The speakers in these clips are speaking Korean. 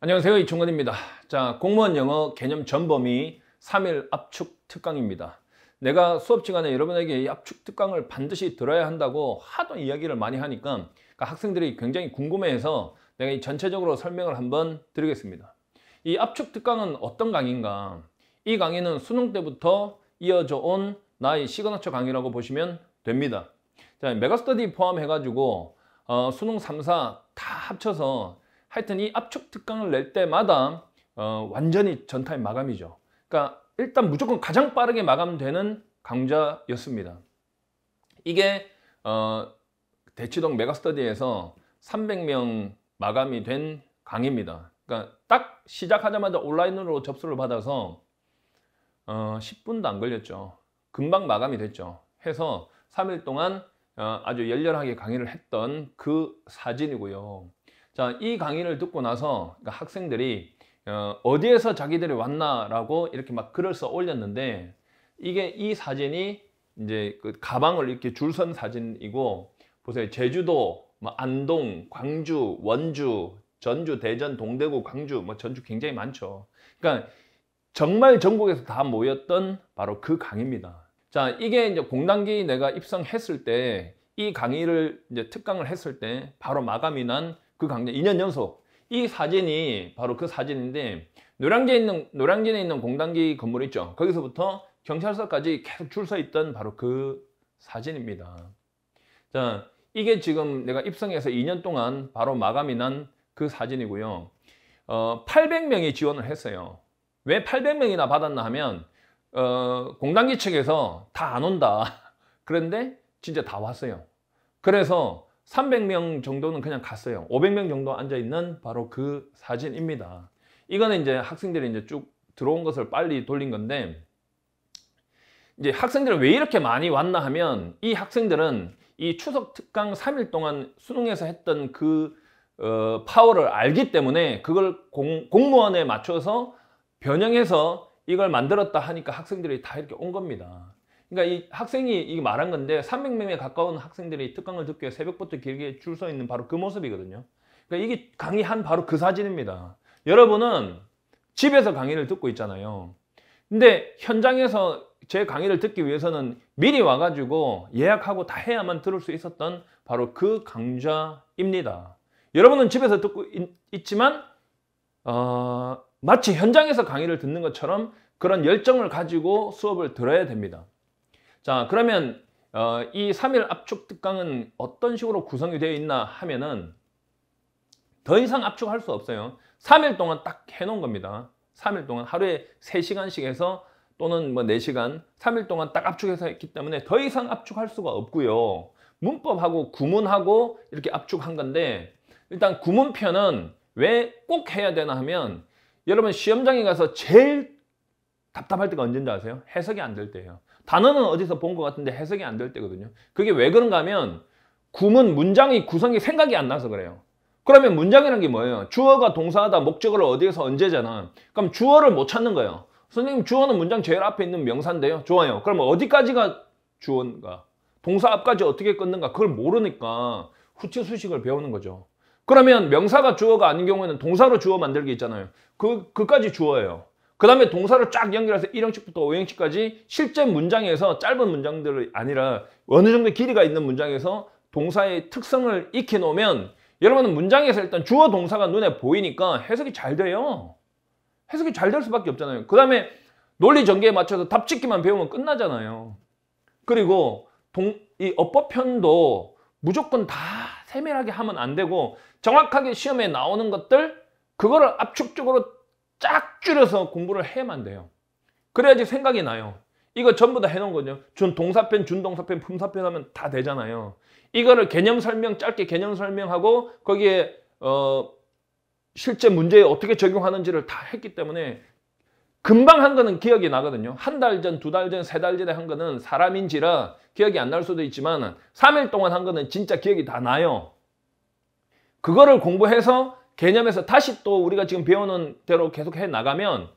안녕하세요, 이충건입니다. 자, 공무원 영어 개념 전범위 3일 압축 특강입니다. 내가 수업 시간에 여러분에게 이 압축 특강을 반드시 들어야 한다고 하도 이야기를 많이 하니까 학생들이 굉장히 궁금해해서 내가 이 전체적으로 설명을 한번 드리겠습니다. 이 압축 특강은 어떤 강의인가? 이 강의는 수능 때부터 이어져 온 나의 시그너처 강의라고 보시면 됩니다. 자, 메가스터디 포함해가지고 수능 3, 4 다 합쳐서 하여튼 이 압축 특강을 낼 때마다 완전히 전타임 마감이죠. 그러니까 일단 무조건 가장 빠르게 마감되는 강좌였습니다. 이게 대치동 메가스터디에서 300명 마감이 된 강의입니다. 그러니까 딱 시작하자마자 온라인으로 접수를 받아서 10분도 안 걸렸죠. 금방 마감이 됐죠. 해서 3일 동안 아주 열렬하게 강의를 했던 그 사진이고요. 자, 이 강의를 듣고 나서 학생들이 어디에서 자기들이 왔나라고 이렇게 막 글을 써 올렸는데, 이게 이 사진이 이제 그 가방을 이렇게 줄 선 사진이고, 보세요. 제주도, 뭐 안동, 광주, 원주, 전주, 대전, 동대구, 광주, 뭐 전주 굉장히 많죠. 그러니까 정말 전국에서 다 모였던 바로 그 강의입니다. 자, 이게 이제 공단기 내가 입성했을 때, 이 강의를 이제 특강을 했을 때 바로 마감이 난 그 강좌 2년 연속, 이 사진이 바로 그 사진인데, 노량진에 있는 공단기 건물 있죠. 거기서부터 경찰서까지 계속 줄 서 있던 바로 그 사진입니다. 자, 이게 지금 내가 입성해서 2년 동안 바로 마감이 난 그 사진이고요. 800명이 지원을 했어요. 왜 800명이나 받았나 하면 공단기 측에서 다 안 온다. 그런데 진짜 다 왔어요. 그래서 300명 정도는 그냥 갔어요. 500명 정도 앉아있는 바로 그 사진입니다. 이거는 이제 학생들이 이제 쭉 들어온 것을 빨리 돌린 건데, 이제 학생들은 왜 이렇게 많이 왔나 하면, 이 학생들은 이 추석 특강 3일 동안 수능에서 했던 그 파워를 알기 때문에 그걸 공무원에 맞춰서 변형해서 이걸 만들었다 하니까 학생들이 다 이렇게 온 겁니다. 그러니까 이 학생이 이게 말한 건데, 300명에 가까운 학생들이 특강을 듣기 위해 새벽부터 길게 줄 서 있는 바로 그 모습이거든요. 그러니까 이게 강의한 바로 그 사진입니다. 여러분은 집에서 강의를 듣고 있잖아요. 근데 현장에서 제 강의를 듣기 위해서는 미리 와가지고 예약하고 다 해야만 들을 수 있었던 바로 그 강좌입니다. 여러분은 집에서 듣고 있지만 마치 현장에서 강의를 듣는 것처럼 그런 열정을 가지고 수업을 들어야 됩니다. 자, 그러면 이 3일 압축 특강은 어떤 식으로 구성이 되어 있나 하면은, 더 이상 압축할 수 없어요. 3일 동안 딱 해놓은 겁니다. 3일 동안 하루에 3시간씩 해서, 또는 뭐 4시간, 3일 동안 딱 압축해서 했기 때문에 더 이상 압축할 수가 없고요. 문법하고 구문하고 이렇게 압축한 건데, 일단 구문편은 왜 꼭 해야 되나 하면, 여러분 시험장에 가서 제일 답답할 때가 언제인지 아세요? 해석이 안 될 때예요. 단어는 어디서 본 것 같은데 해석이 안 될 때거든요. 그게 왜 그런가 하면, 구문, 문장의 구성이 생각이 안 나서 그래요. 그러면 문장이라는 게 뭐예요? 주어가 동사하다, 목적어를 어디에서 언제잖아. 그럼 주어를 못 찾는 거예요. 선생님, 주어는 문장 제일 앞에 있는 명사인데요. 좋아요. 그럼 어디까지가 주어인가? 동사 앞까지 어떻게 끊는가? 그걸 모르니까 후치수식을 배우는 거죠. 그러면 명사가 주어가 아닌 경우에는 동사로 주어 만들기 있잖아요. 그까지 주어예요. 그 다음에 동사를 쫙 연결해서 1형식부터 5형식까지 실제 문장에서, 짧은 문장들이 아니라 어느 정도 길이가 있는 문장에서 동사의 특성을 익혀 놓으면, 여러분은 문장에서 일단 주어 동사가 눈에 보이니까 해석이 잘 돼요. 해석이 잘 될 수밖에 없잖아요. 그 다음에 논리 전개에 맞춰서 답짓기만 배우면 끝나잖아요. 그리고 이 어법편도 무조건 다 세밀하게 하면 안 되고, 정확하게 시험에 나오는 것들, 그거를 압축적으로 쫙 줄여서 공부를 해야만 돼요. 그래야지 생각이 나요. 이거 전부 다 해놓은 거죠. 동사편, 준동사편, 품사편 하면 다 되잖아요. 이거를 개념 설명, 짧게 개념 설명하고 거기에 실제 문제에 어떻게 적용하는지를 다 했기 때문에 금방 한 거는 기억이 나거든요. 한 달 전, 2달 전, 3달 전에 한 거는 사람인지라 기억이 안 날 수도 있지만, 3일 동안 한 거는 진짜 기억이 다 나요. 그거를 공부해서 개념에서 다시 또 우리가 지금 배우는 대로 계속 해 나가면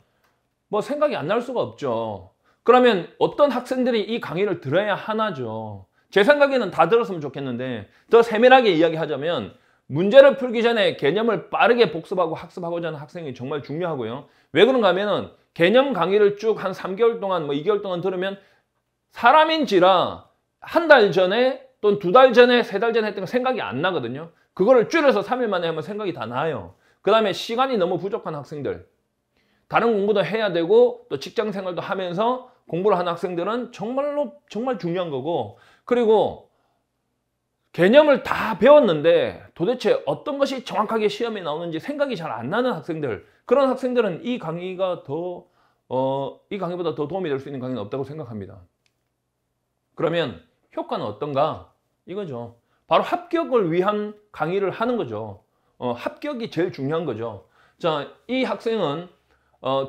뭐 생각이 안 날 수가 없죠. 그러면 어떤 학생들이 이 강의를 들어야 하나죠. 제 생각에는 다 들었으면 좋겠는데, 더 세밀하게 이야기하자면 문제를 풀기 전에 개념을 빠르게 복습하고 학습하고자 하는 학생이 정말 중요하고요. 왜 그런가 하면은 개념 강의를 쭉 한 3개월 동안 2개월 동안 들으면 사람인지라 한 달 전에 또는 2달 전에 3달 전에 했던 거 생각이 안 나거든요. 그거를 줄여서 3일 만에 하면 생각이 다 나요. 그 다음에 시간이 너무 부족한 학생들, 다른 공부도 해야 되고 또 직장 생활도 하면서 공부를 하는 학생들은 정말 중요한 거고, 그리고 개념을 다 배웠는데 도대체 어떤 것이 정확하게 시험에 나오는지 생각이 잘 안 나는 학생들, 그런 학생들은 이 강의보다 더 도움이 될 수 있는 강의는 없다고 생각합니다. 그러면 효과는 어떤가? 이거죠. 바로 합격을 위한 강의를 하는 거죠. 합격이 제일 중요한 거죠. 자, 이 학생은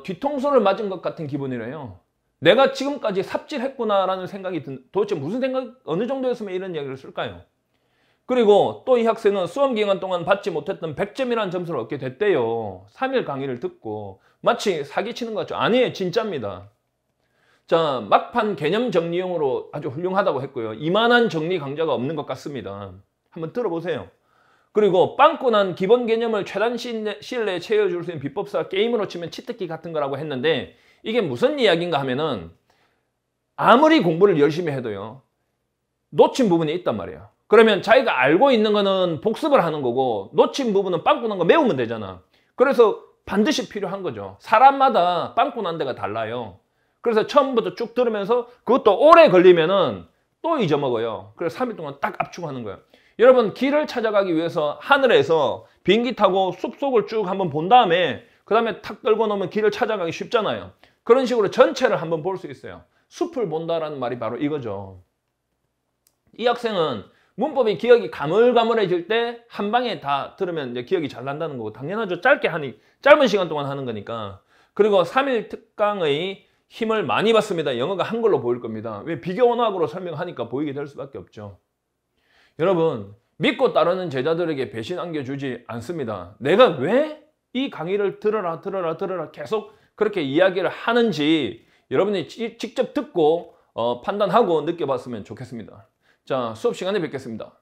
뒤통수를 맞은 것 같은 기분이래요. 내가 지금까지 삽질했구나라는 생각이 도대체 무슨 생각, 어느 정도였으면 이런 이야기를 쓸까요? 그리고 또 이 학생은 수험 기간 동안 받지 못했던 100점이라는 점수를 얻게 됐대요. 3일 강의를 듣고. 마치 사기치는 것 같죠? 아니에요. 진짜입니다. 자, 막판 개념 정리용으로 아주 훌륭하다고 했고요. 이만한 정리 강좌가 없는 것 같습니다. 한번 들어보세요. 그리고 빵꾸 난 기본 개념을 최단 시일 내에 채워줄 수 있는 비법사, 게임으로 치면 치트키 같은 거라고 했는데, 이게 무슨 이야기인가 하면은 아무리 공부를 열심히 해도요, 놓친 부분이 있단 말이에요. 그러면 자기가 알고 있는 거는 복습을 하는 거고, 놓친 부분은 빵꾸 난 거 외우면 되잖아. 그래서 반드시 필요한 거죠. 사람마다 빵꾸 난 데가 달라요. 그래서 처음부터 쭉 들으면서 그것도 오래 걸리면은 또 잊어먹어요. 그래서 3일 동안 딱 압축하는 거예요. 여러분, 길을 찾아가기 위해서 하늘에서 비행기 타고 숲속을 쭉 한번 본 다음에 그 다음에 탁 떨고 놓으면 길을 찾아가기 쉽잖아요. 그런 식으로 전체를 한번 볼 수 있어요. 숲을 본다라는 말이 바로 이거죠. 이 학생은 문법이 기억이 가물가물해질 때 한 방에 다 들으면 이제 기억이 잘 난다는 거고, 당연하죠. 짧은 시간 동안 하는 거니까. 그리고 3일 특강의 힘을 많이 받습니다. 영어가 한글로 보일 겁니다. 왜? 비교 언어학으로 설명하니까 보이게 될 수밖에 없죠. 여러분, 믿고 따르는 제자들에게 배신 안겨주지 않습니다. 내가 왜 이 강의를 들어라 계속 그렇게 이야기를 하는지 여러분이 직접 듣고 판단하고 느껴봤으면 좋겠습니다. 자, 수업 시간에 뵙겠습니다.